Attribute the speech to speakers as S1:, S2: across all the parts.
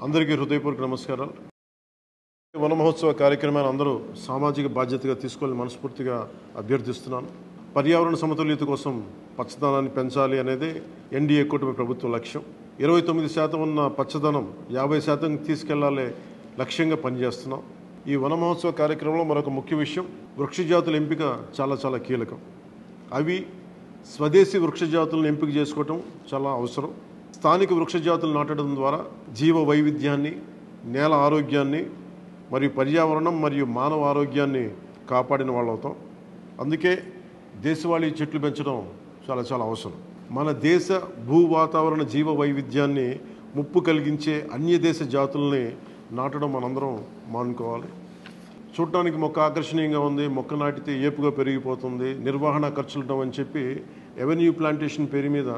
S1: అందరికీ హృదయపూర్వక నమస్కారాలు. వన మహోత్సవ కార్యక్రమాన్ని అందరూ సామాజిక బాధ్యతగా తీసుకోవాలని మనస్ఫూర్తిగా అభ్యర్థిస్తున్నాను. పర్యావరణ సమతుల్యత కోసం పచ్చదనాన్ని పెంచాలి అనేది ఎన్డీఏ కూటమి ప్రభుత్వ లక్ష్యం. 29% ఉన్న పచ్చదనం 50% తీసుకెళ్లాలే లక్ష్యంగా పనిచేస్తున్నాం. ఈ వన మహోత్సవ కార్యక్రమంలో మరొక ముఖ్య విషయం, వృక్ష జాతుల ఎంపిక చాలా కీలకం. అవి స్వదేశీ వృక్ష జాతులను ఎంపిక చేసుకోవటం చాలా అవసరం. స్థానిక వృక్ష జాతులు నాటడం ద్వారా జీవ వైవిధ్యాన్ని, నేల ఆరోగ్యాన్ని మరియు పర్యావరణం మరియు మానవ ఆరోగ్యాన్ని కాపాడిన వాళ్ళు అవుతాం. అందుకే దేశవాళీ చెట్లు పెంచడం చాలా అవసరం. మన దేశ భూ వాతావరణ జీవ వైవిధ్యాన్ని ముప్పు కలిగించే అన్య దేశ జాతుల్ని నాటడం మనందరం మానుకోవాలి. చూడటానికి మొక్క ఆకర్షణీయంగా ఉంది, మొక్క నాటితే ఏపుగా పెరిగిపోతుంది, నిర్వహణ ఖర్చులుంటాం అని చెప్పి ఎవెన్యూ ప్లాంటేషన్ పేరు మీద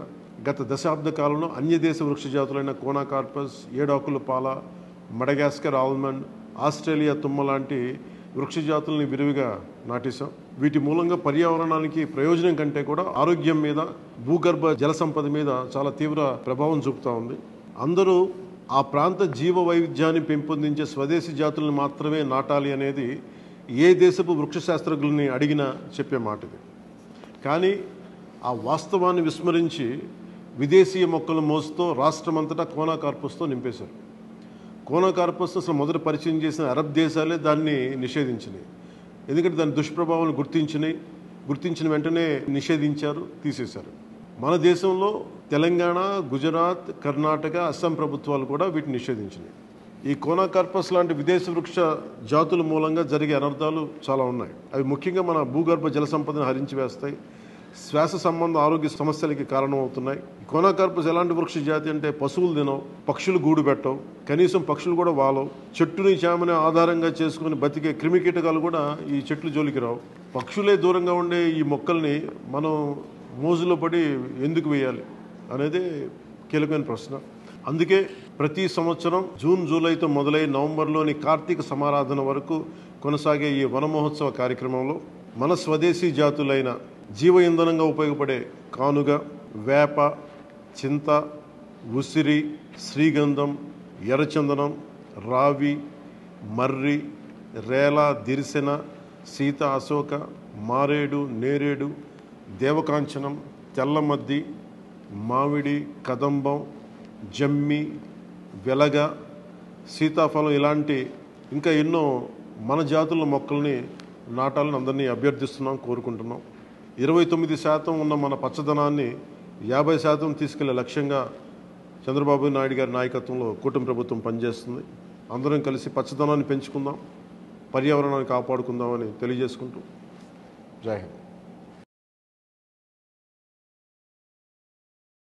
S1: గత దశాబ్ద కాలంలో అన్య దేశ వృక్ష జాతులైన కోనాకార్పస్, ఏడాకుల పాల, మడగాస్కర్ ఆల్మండ్, ఆస్ట్రేలియా తుమ్మ లాంటి వృక్ష జాతుల్ని విరివిగా నాటేశాం. వీటి మూలంగా పర్యావరణానికి ప్రయోజనం కంటే కూడా ఆరోగ్యం మీద, భూగర్భ జల సంపద మీద చాలా తీవ్ర ప్రభావం చూపుతూ ఉంది. అందరూ ఆ ప్రాంత జీవ వైవిధ్యాన్ని పెంపొందించే స్వదేశీ జాతులను మాత్రమే నాటాలి అనేది ఏ దేశపు వృక్ష శాస్త్రజ్ఞుల్ని అడిగినా చెప్పే మాట ఇది. కానీ ఆ వాస్తవాన్ని విస్మరించి విదేశీయ మొక్కల మోసుతో రాష్ట్రమంతటా కోనాకార్పస్తో నింపేశారు. కోనాకార్పస్ అసలు మొదట పరిచయం చేసిన అరబ్ దేశాలే దాన్ని నిషేధించినాయి. ఎందుకంటే దాని దుష్ప్రభావాలను గుర్తించిన వెంటనే నిషేధించారు, తీసేశారు. మన దేశంలో తెలంగాణ, గుజరాత్, కర్ణాటక, అస్సాం ప్రభుత్వాలు కూడా వీటిని నిషేధించినాయి. ఈ కోనాకార్పస్ లాంటి విదేశీ వృక్ష జాతుల మూలంగా జరిగే అనర్థాలు చాలా ఉన్నాయి. అవి ముఖ్యంగా మన భూగర్భ జల సంపదను హరించి వేస్తాయి, శ్వాస సంబంధ ఆరోగ్య సమస్యలకి కారణమవుతున్నాయి. కోనాకార్పస్ ఎలాంటి వృక్ష జాతి అంటే పశువులు తినవు, పక్షులు గూడు పెట్టవు, కనీసం పక్షులు కూడా వాలవు. చెట్టుని చేమని ఆధారంగా చేసుకుని బతికే క్రిమికీటకాలు కూడా ఈ చెట్లు జోలికి రావు. పక్షులే దూరంగా ఉండే ఈ మొక్కల్ని మనం మోజులో పడి ఎందుకు వేయాలి అనేది కీలకమైన ప్రశ్న. అందుకే ప్రతి సంవత్సరం జూన్, జూలైతో మొదలై నవంబర్లోని కార్తీక సమారాధన వరకు కొనసాగే ఈ వన మహోత్సవ కార్యక్రమంలో మన స్వదేశీ జాతులైన జీవ ఇంధనంగా ఉపయోగపడే కానుగ, వేప, చింత, ఉసిరి, శ్రీగంధం, ఎర్రచందనం, రావి, మర్రి, రేల, దిరిసెన, సీత, అశోక, మారేడు, నేరేడు, దేవకాంచనం, తెల్లమద్ది, మామిడి, కదంబం, జమ్మి, వెలగ, సీతాఫలం ఇలాంటి ఇంకా ఎన్నో మన జాతుల మొక్కల్ని నాటాలని అందరినీ అభ్యర్థిస్తున్నాం, కోరుకుంటున్నాం. 29% ఉన్న మన పచ్చదనాన్ని 50% తీసుకెళ్లే లక్ష్యంగా చంద్రబాబు నాయుడు గారి నాయకత్వంలో కూటమి ప్రభుత్వం పనిచేస్తుంది. అందరం కలిసి పచ్చదనాన్ని పెంచుకుందాం, పర్యావరణాన్ని కాపాడుకుందామని తెలియజేసుకుంటూ జై హింద్.